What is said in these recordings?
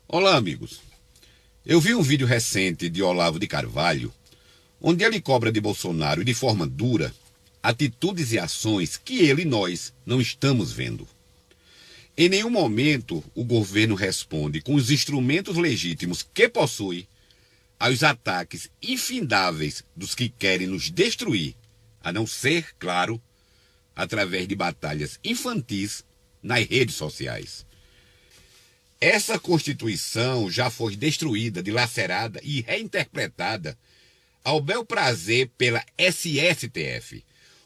Olá, amigos. Eu vi um vídeo recente de Olavo de Carvalho, onde ele cobra de Bolsonaro de forma dura atitudes e ações que ele e nós não estamos vendo. Em nenhum momento o governo responde com os instrumentos legítimos que possui aos ataques infindáveis dos que querem nos destruir, a não ser, claro, através de batalhas infantis nas redes sociais. Essa Constituição já foi destruída, dilacerada e reinterpretada ao bel prazer pela SSTF.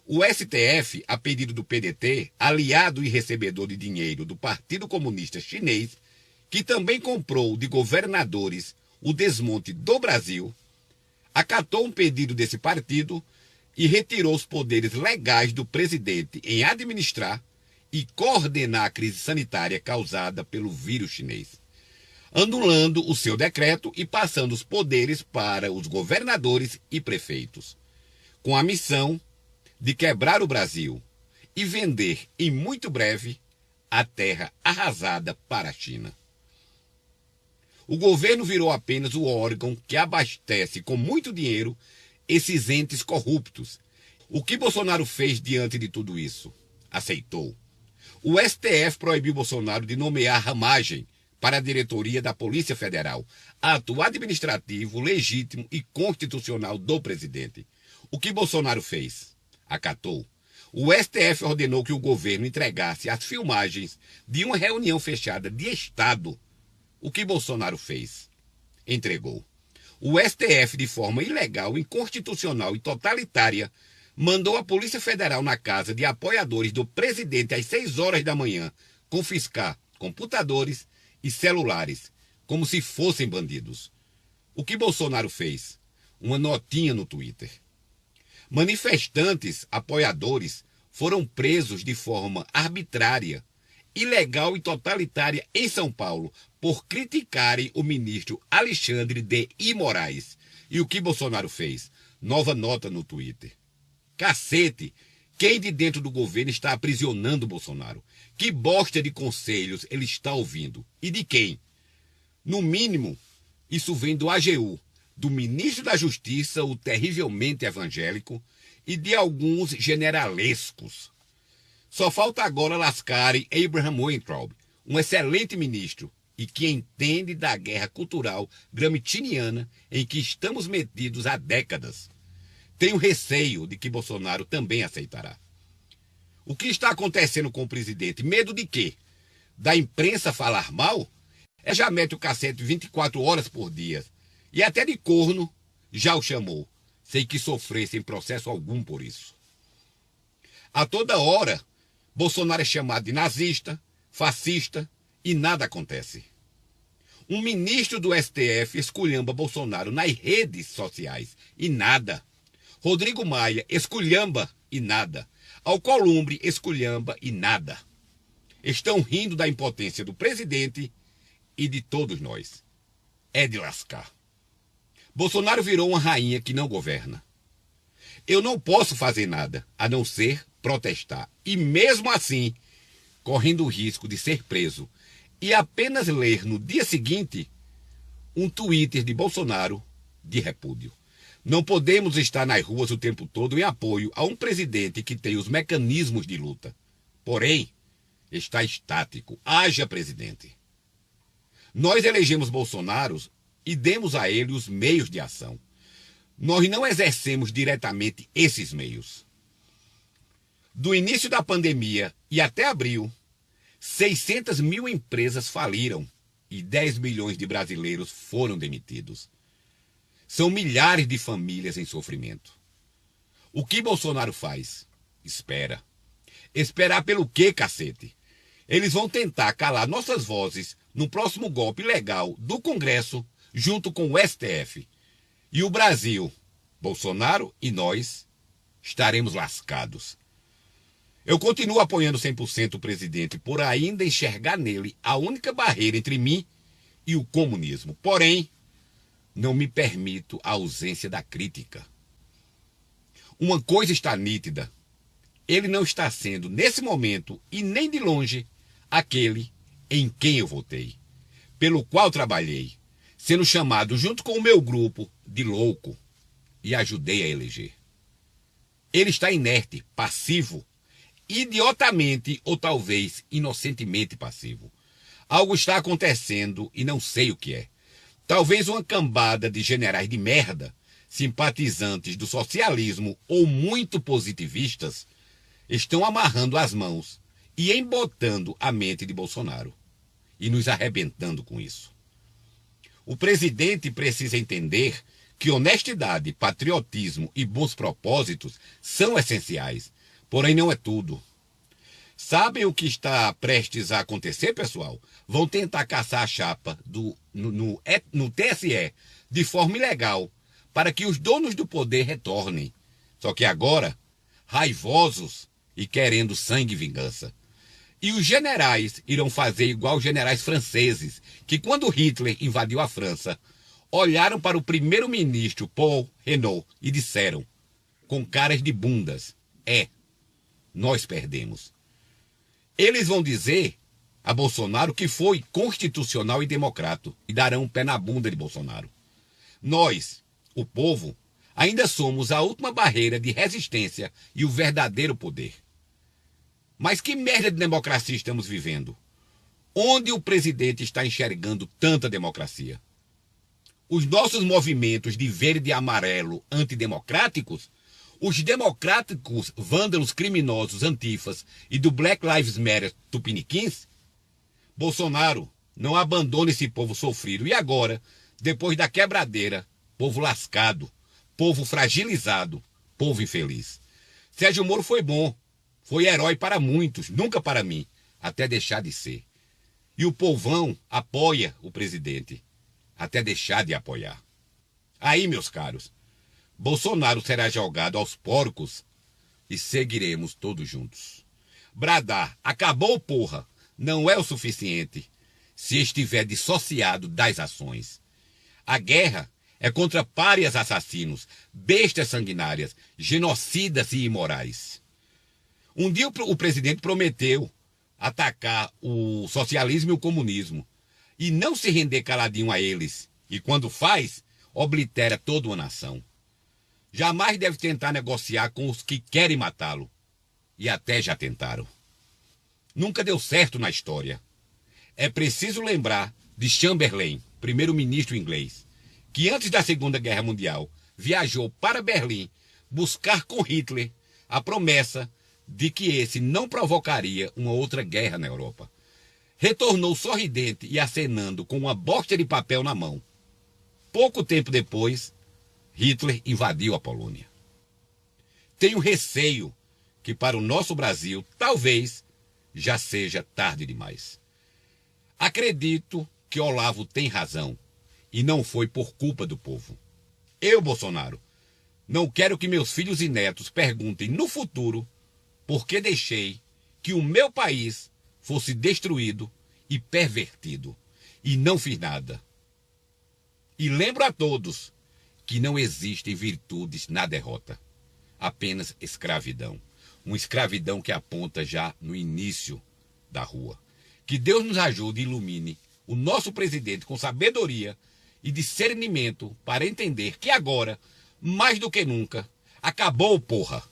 O STF, a pedido do PDT, aliado e recebedor de dinheiro do Partido Comunista Chinês, que também comprou de governadores o desmonte do Brasil, acatou um pedido desse partido e retirou os poderes legais do presidente em administrar e coordenar a crise sanitária causada pelo vírus chinês, anulando o seu decreto e passando os poderes para os governadores e prefeitos, com a missão de quebrar o Brasil e vender em muito breve a terra arrasada para a China. O governo virou apenas o órgão que abastece com muito dinheiro esses entes corruptos. O que Bolsonaro fez diante de tudo isso? Aceitou. O STF proibiu Bolsonaro de nomear ramagem para a diretoria da Polícia Federal, ato administrativo, legítimo e constitucional do presidente. O que Bolsonaro fez? Acatou. O STF ordenou que o governo entregasse as filmagens de uma reunião fechada de Estado. O que Bolsonaro fez? Entregou. O STF, de forma ilegal, inconstitucional e totalitária, mandou a Polícia Federal na casa de apoiadores do presidente às 6 horas da manhã confiscar computadores e celulares, como se fossem bandidos. O que Bolsonaro fez? Uma notinha no Twitter. Manifestantes, apoiadores, foram presos de forma arbitrária, ilegal e totalitária em São Paulo por criticarem o ministro Alexandre de Moraes. E o que Bolsonaro fez? Nova nota no Twitter. Cacete, quem de dentro do governo está aprisionando Bolsonaro? Que bosta de conselhos ele está ouvindo? E de quem? No mínimo, isso vem do AGU, do ministro da Justiça, o terrivelmente evangélico, e de alguns generalescos. Só falta agora lascarem Abraham Weintraub, um excelente ministro, e que entende da guerra cultural gramsciana em que estamos metidos há décadas. Tenho receio de que Bolsonaro também aceitará. O que está acontecendo com o presidente? Medo de quê? Da imprensa falar mal? Já mete o cacete 24 horas por dia. E até de corno já o chamou, sem que sofresse em processo algum por isso. A toda hora, Bolsonaro é chamado de nazista, fascista e nada acontece. Um ministro do STF esculhamba Bolsonaro nas redes sociais e nada. Rodrigo Maia esculhamba e nada. Alcolumbre esculhamba e nada. Estão rindo da impotência do presidente e de todos nós. É de lascar. Bolsonaro virou uma rainha que não governa. Eu não posso fazer nada a não ser protestar. E mesmo assim, correndo o risco de ser preso e apenas ler no dia seguinte um Twitter de Bolsonaro de repúdio. Não podemos estar nas ruas o tempo todo em apoio a um presidente que tem os mecanismos de luta. Porém, está estático. Haja presidente. Nós elegemos Bolsonaro e demos a ele os meios de ação. Nós não exercemos diretamente esses meios. Do início da pandemia e até abril, 600 mil empresas faliram e 10 milhões de brasileiros foram demitidos. São milhares de famílias em sofrimento. O que Bolsonaro faz? Espera. Esperar pelo quê, cacete? Eles vão tentar calar nossas vozes no próximo golpe legal do Congresso, junto com o STF. E o Brasil, Bolsonaro e nós, estaremos lascados. Eu continuo apoiando 100% o presidente por ainda enxergar nele a única barreira entre mim e o comunismo. Porém, não me permito a ausência da crítica. Uma coisa está nítida. Ele não está sendo, nesse momento, e nem de longe, aquele em quem eu votei. pelo qual trabalhei, sendo chamado junto com o meu grupo de louco, e ajudei a eleger. Ele está inerte, passivo, idiotamente ou talvez inocentemente passivo. Algo está acontecendo e não sei o que é. Talvez uma cambada de generais de merda, simpatizantes do socialismo ou muito positivistas, estão amarrando as mãos e embotando a mente de Bolsonaro e nos arrebentando com isso. O presidente precisa entender que honestidade, patriotismo e bons propósitos são essenciais, porém não é tudo. Sabem o que está prestes a acontecer, pessoal? Vão tentar caçar a chapa no TSE de forma ilegal para que os donos do poder retornem. Só que agora, raivosos e querendo sangue e vingança. E os generais irão fazer igual os generais franceses, que quando Hitler invadiu a França, olharam para o primeiro-ministro Paul Renault e disseram, com caras de bundas, nós perdemos. Eles vão dizer a Bolsonaro que foi constitucional e democrata e darão um pé na bunda de Bolsonaro. Nós, o povo, ainda somos a última barreira de resistência e o verdadeiro poder. Mas que merda de democracia estamos vivendo? Onde o presidente está enxergando tanta democracia? Os nossos movimentos de verde e amarelo antidemocráticos, os democráticos vândalos criminosos antifas e do Black Lives Matter tupiniquins? Bolsonaro, não abandone esse povo sofrido. E agora, depois da quebradeira, povo lascado, povo fragilizado, povo infeliz. Sérgio Moro foi bom, foi herói para muitos, nunca para mim, até deixar de ser. E o povão apoia o presidente, até deixar de apoiar. Aí, meus caros, Bolsonaro será jogado aos porcos e seguiremos todos juntos. Bradar, acabou, porra, não é o suficiente se estiver dissociado das ações. A guerra é contra párias assassinos, bestas sanguinárias, genocidas e imorais. Um dia o presidente prometeu atacar o socialismo e o comunismo e não se render caladinho a eles. E quando faz, oblitera toda uma nação. Jamais deve tentar negociar com os que querem matá-lo. E até já tentaram. Nunca deu certo na história. É preciso lembrar de Chamberlain, primeiro-ministro inglês, que antes da Segunda Guerra Mundial viajou para Berlim buscar com Hitler a promessa de que esse não provocaria uma outra guerra na Europa. Retornou sorridente e acenando com uma bosta de papel na mão. Pouco tempo depois, Hitler invadiu a Polônia. Tenho receio que para o nosso Brasil, talvez, já seja tarde demais. Acredito que Olavo tem razão e não foi por culpa do povo. Eu, Bolsonaro, não quero que meus filhos e netos perguntem no futuro por que deixei que o meu país fosse destruído e pervertido e não fiz nada. E lembro a todos que não existem virtudes na derrota, apenas escravidão. Uma escravidão que aponta já no início da rua. Que Deus nos ajude e ilumine o nosso presidente com sabedoria e discernimento para entender que agora, mais do que nunca, acabou, porra!